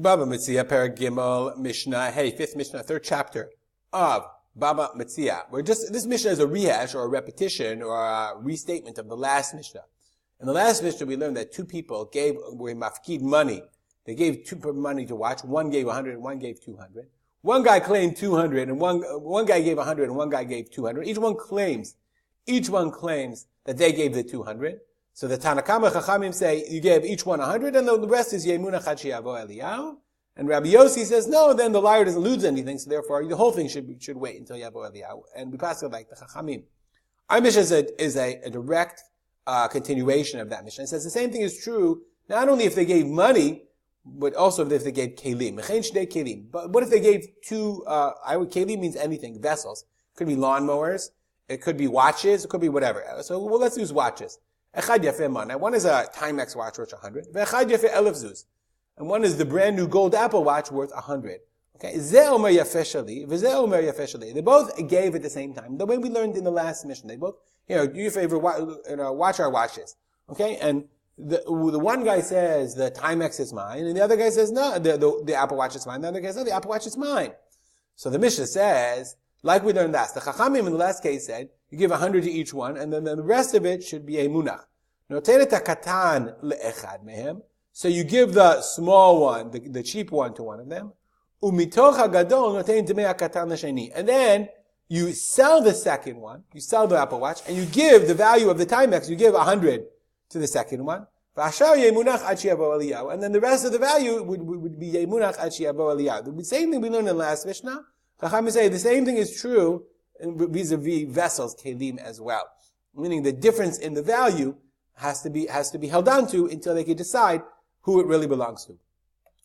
Baba Metzia, Perek Gimel, Mishnah. Hey, fifth Mishnah, third chapter of Baba Metzia. This Mishnah is a rehash or a repetition or a restatement of the last Mishnah. In the last Mishnah, we learned that two people were mafkid money. They gave two money to watch. One gave 100 and one gave 200. One guy claimed 200 and one guy gave 100 and one guy gave 200. Each one claims that they gave the 200. So the Tanakama Chachamim say you gave each one 100 and the rest is Yemunach Ad Sheyavo Eliyahu. And Rabbi Yossi says no, then the liar doesn't lose anything, so therefore the whole thing should wait until Yavo Eliyahu. And we pass it like the Chachamim. Our Mishnah is a direct continuation of that Mishnah. It says the same thing is true not only if they gave money, but also if they gave kelim. But what if they gave two? Kelim means anything, vessels. It could be lawnmowers, it could be watches, it could be whatever. So let's use watches. Echad yafeh man. Now one is a Timex watch worth 100. Echad yafeh elef zuz. And one is the brand new gold Apple watch worth 100. Okay, zeh omer yafeh shali, v'zeh omer yafeh shali. They both gave at the same time. The way we learned in the last mission, they both, do your favor, watch our watches. Okay, and the one guy says the Timex is mine, and the other guy says no, the Apple Watch is mine. The other guy says the Apple Watch is mine. So the Mishnah says, like we learned last, the Chachamim in the last case said you give 100 to each one, and then the rest of it should be a munach. Notenet hakatan leechad mehem. So you give the small one, the cheap one, to one of them. Umitoch hagadol notein temei hakatan l'sheni. And then you sell the second one, you sell the Apple Watch, and you give the value of the Timex. You give 100 to the second one. And then the rest of the value would be yemunach ad sheyavo eliyahu. The same thing we learned in the last Mishnah. Chachamim say the same thing is true vis-a-vis vessels, kelim, as well. Meaning the difference in the value has to be held on to until they can decide who it really belongs to.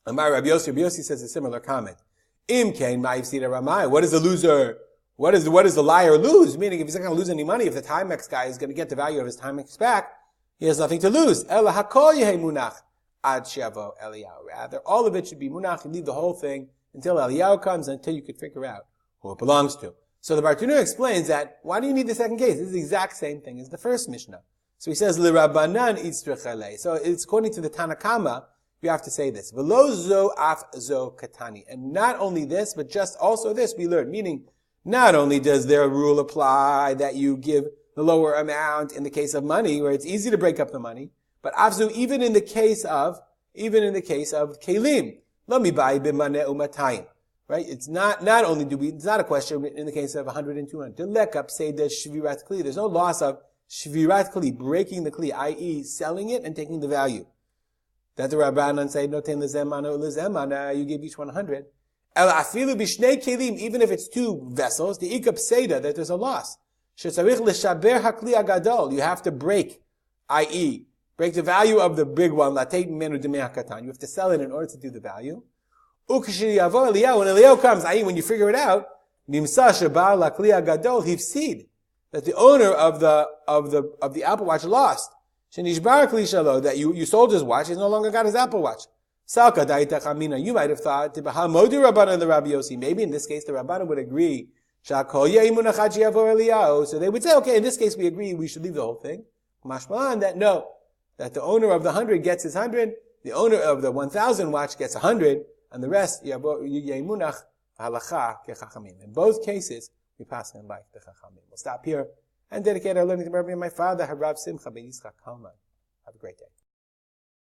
And my Rabbi Yossi says a similar comment. Im kain ma'ifsida ramai. What is the loser? What does the liar lose? Meaning if he's not going to lose any money, if the Timex guy is going to get the value of his Timex back, he has nothing to lose. Ela hakol yehe munach ad sheyavo Eliyahu. Rather, all of it should be munach. You leave the whole thing until Eliyahu comes, until you can figure out who it belongs to. So the Bartenura explains that, why do you need the second case? This is the exact same thing as the first Mishnah. So he says, L'Rabbanan itzrechale. So it's according to the Tanakama, you have to say this. V'lo zo af zo katani. And not only this, but just also this we learn. Meaning, not only does their rule apply that you give the lower amount in the case of money, where it's easy to break up the money, but afzu, even in the case of kelim. Let me buy bimane umatayim. Right? It's not a question in the case of 100 and 200. Delekap say that shvirat kli. There's no loss of shvirat kli, breaking the kli, i.e. selling it and taking the value. That the Rabbanan say, noten lezemana, you give each 100. El afilu bishnei kelim, even if it's two vessels, the ikap seda, that there's a loss. Shetzarich l'shaber hakli agadol, you have to break, i.e. break the value of the big one, lateit menu demei hakatan. You have to sell it in order to do the value. Ukshiyavo Eliyahu, when Eliyahu comes, i.e. when you figure it out, nimsa shebar lakli agadol hifsid, that the owner of the Apple Watch lost. Shenishbar kli shalo, that you sold his watch, he's no longer got his Apple Watch. Salka da'ita chamina, you might have thought, tibaha modu Rabbanan and the Rabbi Yossi. Maybe in this case the Rabbanan would agree. So they would say, okay, in this case we agree we should leave the whole thing. Mashmalan, that no, that the owner of the 100 gets his 100, the owner of the 1,000 watch gets 100, and the rest, yemunach halacha kechachamim. In both cases, we pass in like the chachamim. We'll stop here and dedicate our learning to Rabbi and my father, Harav Simcha ben Yitzchak Kalman. Have a great day.